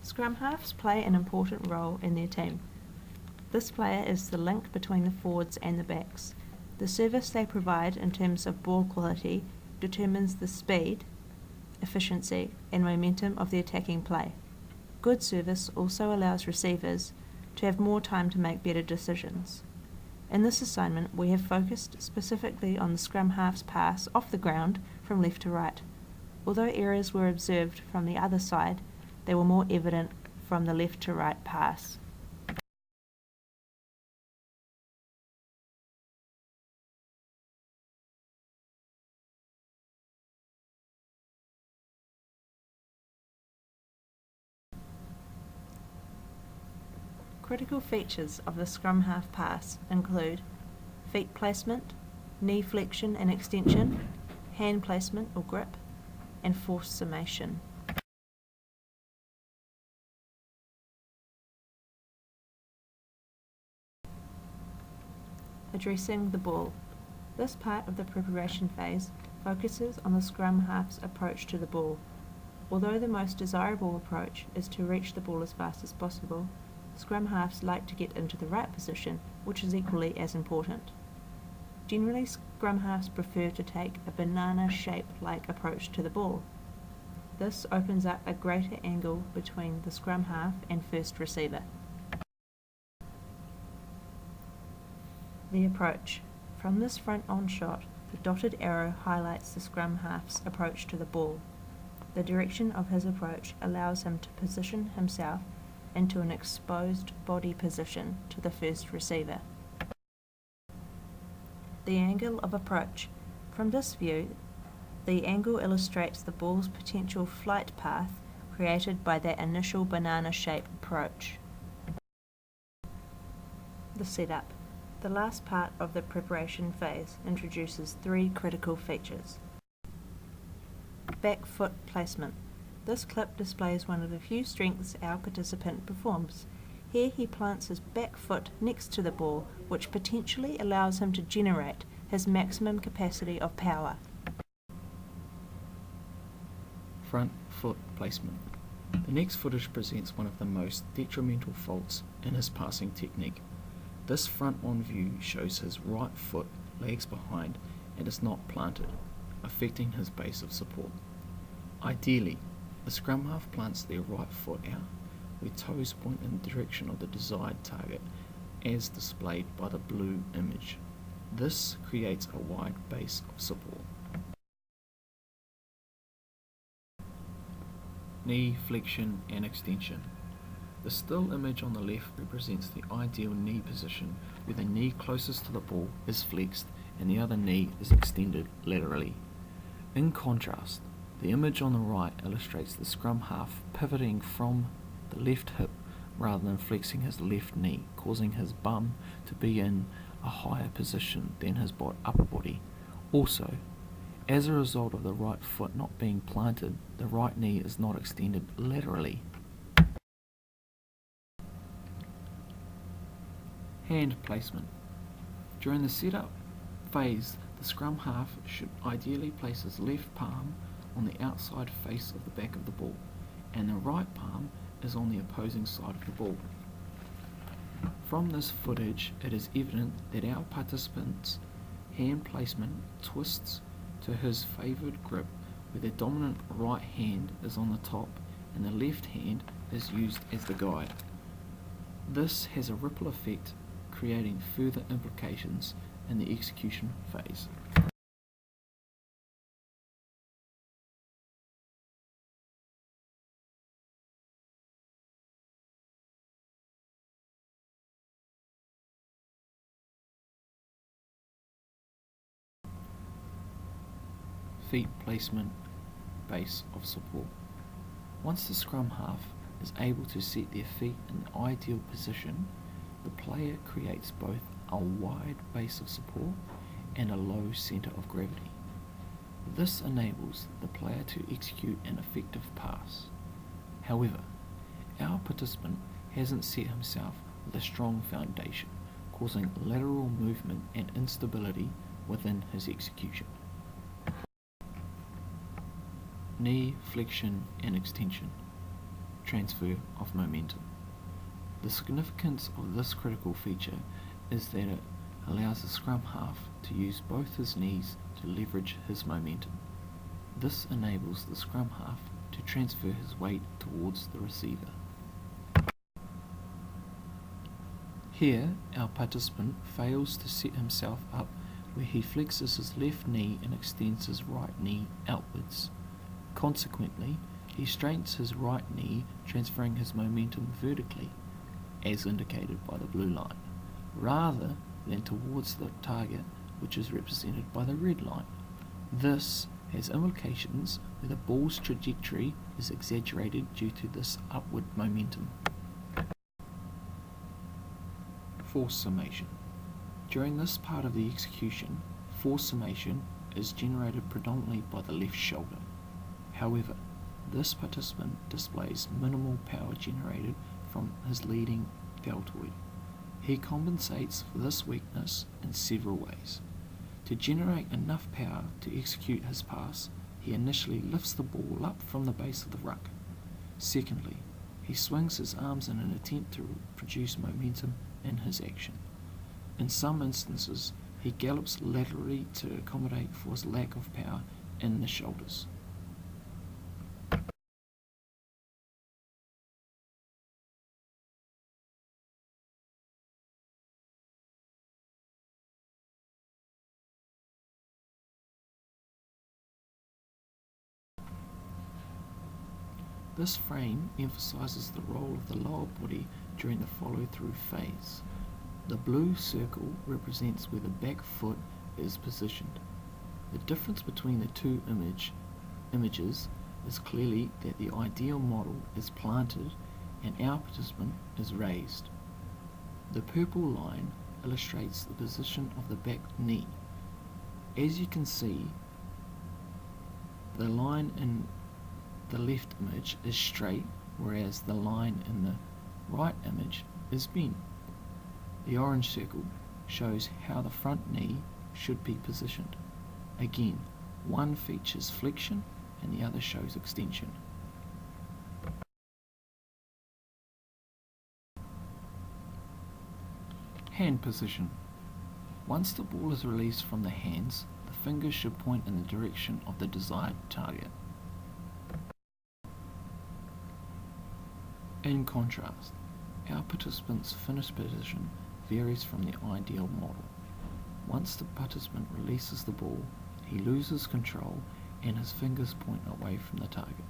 Scrum halves play an important role in their team. This player is the link between the forwards and the backs. The service they provide in terms of ball quality determines the speed, efficiency and momentum of the attacking play. Good service also allows receivers to have more time to make better decisions. In this assignment, we have focused specifically on the scrum half's pass off the ground from left to right. Although errors were observed from the other side, they were more evident from the left to right pass. Critical features of the scrum half pass include feet placement, knee flexion and extension, hand placement or grip, and force summation. Addressing the ball. This part of the preparation phase focuses on the scrum half's approach to the ball. Although the most desirable approach is to reach the ball as fast as possible, scrum halves like to get into the right position, which is equally as important. Generally, scrum halves prefer to take a banana-shape-like approach to the ball. This opens up a greater angle between the scrum half and first receiver. The approach. From this front-on shot, the dotted arrow highlights the scrum half's approach to the ball. The direction of his approach allows him to position himself into an exposed body position to the first receiver. The angle of approach. From this view, the angle illustrates the ball's potential flight path created by that initial banana-shaped approach. The setup. The last part of the preparation phase introduces 3 critical features. Back foot placement. This clip displays one of the few strengths our participant performs. Here he plants his back foot next to the ball, which potentially allows him to generate his maximum capacity of power. Front foot placement. The next footage presents one of the most detrimental faults in his passing technique. This front-on view shows his right foot lags behind and is not planted, affecting his base of support. Ideally, the scrum half plants their right foot out, where toes point in the direction of the desired target, as displayed by the blue image. This creates a wide base of support. Knee flexion and extension. The still image on the left represents the ideal knee position, where the knee closest to the ball is flexed and the other knee is extended laterally. In contrast, the image on the right illustrates the scrum half pivoting from the left hip rather than flexing his left knee, causing his bum to be in a higher position than his upper body. Also, as a result of the right foot not being planted, the right knee is not extended laterally. Hand placement. During the setup phase, the scrum half should ideally place his left palm on the outside face of the back of the ball, and the right palm is on the opposing side of the ball. From this footage, it is evident that our participant's hand placement twists to his favoured grip, where the dominant right hand is on the top and the left hand is used as the guide. This has a ripple effect, creating further implications in the execution phase. Feet placement, base of support. Once the scrum half is able to set their feet in the ideal position, the player creates both a wide base of support and a low centre of gravity. This enables the player to execute an effective pass. However, our participant hasn't set himself with a strong foundation, causing lateral movement and instability within his execution. Knee flexion and extension. transfer of momentum. The significance of this critical feature is that it allows the scrum half to use both his knees to leverage his momentum. This enables the scrum half to transfer his weight towards the receiver. Here, our participant fails to set himself up where he flexes his left knee and extends his right knee outwards. Consequently, he straightens his right knee, transferring his momentum vertically, as indicated by the blue line, rather than towards the target, which is represented by the red line. This has implications where the ball's trajectory is exaggerated due to this upward momentum. Force summation. During this part of the execution, force summation is generated predominantly by the left shoulder. However, this participant displays minimal power generated from his leading deltoid. He compensates for this weakness in several ways. To generate enough power to execute his pass, he initially lifts the ball up from the base of the ruck. Secondly, he swings his arms in an attempt to produce momentum in his action. In some instances, he gallops laterally to accommodate for his lack of power in the shoulders. This frame emphasizes the role of the lower body during the follow-through phase. The blue circle represents where the back foot is positioned. The difference between the two images is clearly that the ideal model is planted and our participant is raised. The purple line illustrates the position of the back knee. As you can see, the line in the left image is straight, whereas the line in the right image is bent. The orange circle shows how the front knee should be positioned. Again, one features flexion and the other shows extension. Hand position. Once the ball is released from the hands, the fingers should point in the direction of the desired target. In contrast, our participant's finish position varies from the ideal model. Once the participant releases the ball, he loses control and his fingers point away from the target.